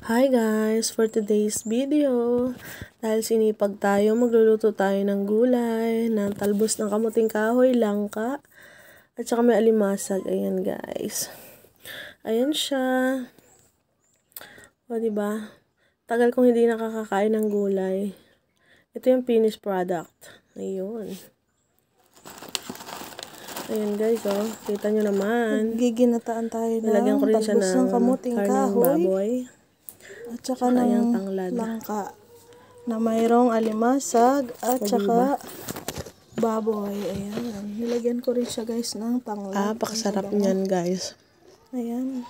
Hi guys! For today's video, dahil sinipag tayo, magluluto tayo ng gulay, ng talbos ng kamuting kahoy, langka, at saka may alimasag. Ayan guys. Ayan siya. O diba? Tagal kong hindi nakakakain ng gulay. Ito yung finished product. Ayun. Ayan guys, oh. Kita nyo naman. Giginataan tayo Nalagyan ko rin siya ng kamuting karneng kahoy baboy. at saka ng langka na mayroong alimasag at saka baboy. Ayan. Nilagyan ko rin siya guys ng tanglad. Pakasarap niyan guys. Ayan.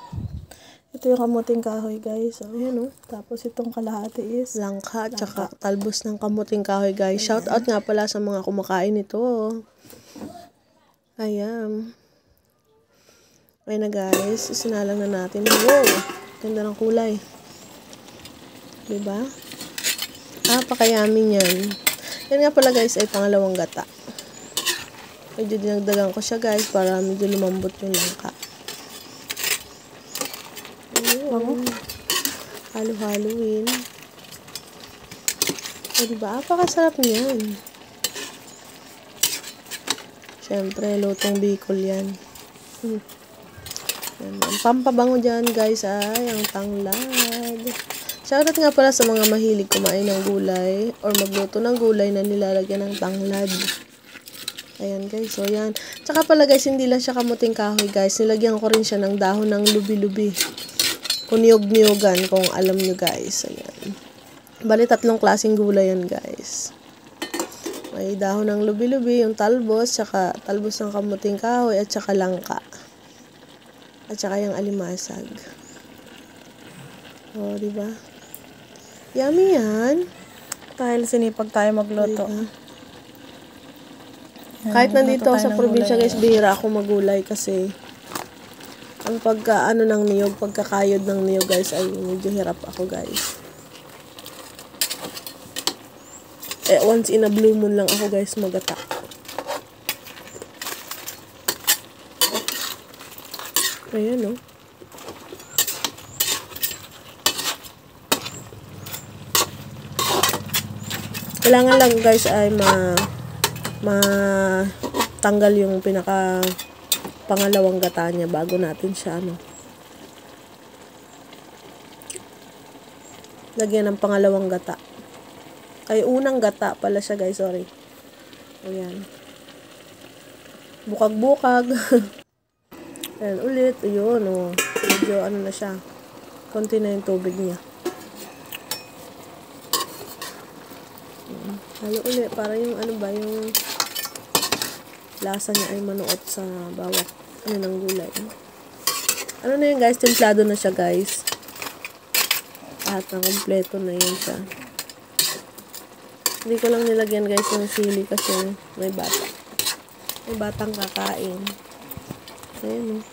Ito yung kamuting kahoy guys. Ayan oh. Tapos itong kalahati is Langka at saka talbos ng kamuting kahoy guys. Shout out nga pala sa mga kumakain ito. Ayan. Ayan na guys. Isinalang na natin. Wow! Ganda ng kulay. Diba? Pakayami niyan. Yan nga pala guys ay pangalawang gata. Medyo dinagdagan ko siya guys para medyo lumambot yung langka. Ayun. Halo-haloin. Diba? Pakasarap niyan. Siyempre, lutong Bicol yan. Ang pampabango dyan guys ay ang tanglad. Shoutout nga pala sa mga mahilig kumain ng gulay or magluto ng gulay na nilalagyan ng tanglad. Ayan guys, so yan. Tsaka pala guys, hindi lang siya kamuting kahoy guys. Nilagyan ko rin siya ng dahon ng lubi-lubi. Kuniyog-niyogan kung alam nyo guys. Ayan. Bali, 3 klaseng gulay yan guys. May dahon ng lubi-lubi, yung talbos, tsaka talbos ng kamuting kahoy, at tsaka langka. At tsaka yung alimasag. O, diba? Yummy yan. dahil sinipag tayo magluto. Diba? Kahit nandito ako sa probinsya guys, bihira ako magulay kasi ang pagkaano ng niyog, pagkakayod ng niyog guys ay medyo hirap ako guys. Once in a blue moon lang ako guys magata. Ayan oh. Kailangan lang guys ay tanggal yung pinaka pangalawang gata niya bago natin siya lagyan ng pangalawang gata. Ay, unang gata pala siya guys, sorry. Ayan. Bukag-bukag. Ayan, ulit. Ayun, oh. Medyo na siya. Konti na yung tubig niya. Halo ulit. Para yung yung lasa niya ay manuot sa bawat ng gulay. Na yun guys, templado na siya guys. Lahat na kompleto na yun siya. Hindi ko lang nilagyan guys ng sili kasi may bata. May batang kakain. Ayan o.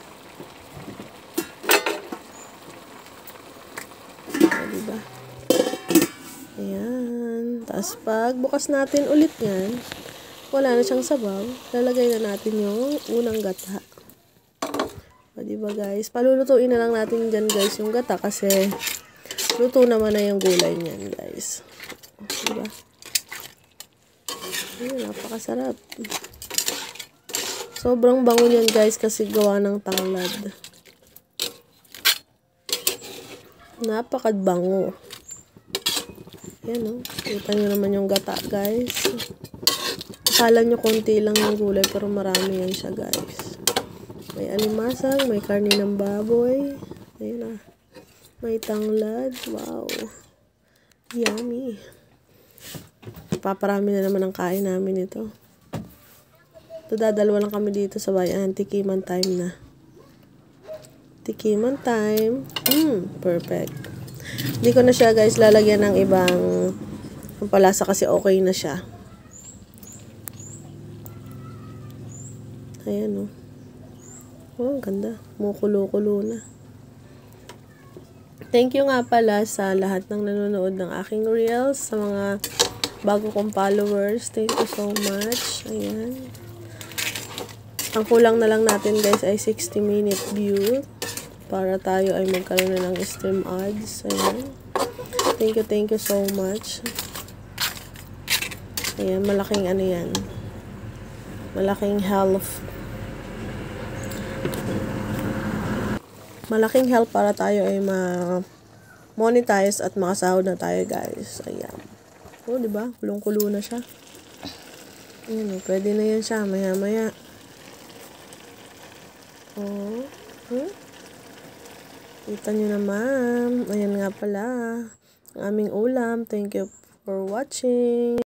Diba? Ayan. Tapos pag bukas natin ulit yan, wala na siyang sabaw. Lalagay na natin yung unang gata. O diba guys? Palulutuin na lang natin dyan guys yung gata kasi luto naman na yung gulay niyan guys. Diba? Ayun, napakasarap. Sobrang bango niyan guys kasi gawa ng tanglad. Napakabango. Yan o. Kita nyo naman yung gata guys. Akala nyo konti lang yung gulay pero marami yan siya guys. May alimasag, may karne ng baboy. Ayun na. May tanglad. Wow. Yummy. Paparami na naman ang kain namin ito. Dadalawa lang kami dito sa bayan. Tikiman time na. Tikiman time. Perfect. Hindi ko na siya guys lalagyan ng ibang pampalasa kasi okay na siya. Ayan o. Oh, ang ganda. Mukulo-kulo na. Thank you nga pala sa lahat ng nanonood ng aking reels. Sa mga bago kong followers. Thank you so much. Ayan. Ang kulang na lang natin guys ay 60-minute view. para tayo ay magkaroon na ng stream ads. Ayan. Thank you so much. Ayan, malaking ano yan. Malaking help. Malaking help para tayo ay ma-monetize at makasahod na tayo, guys. Ayan. Oh, diba? Kulong-kulo na siya. Ayan, pwede na yan siya. Maya-maya. Oh. Kita nyo na, ma'am. Ayan nga pala. Ang aming ulam. Thank you for watching.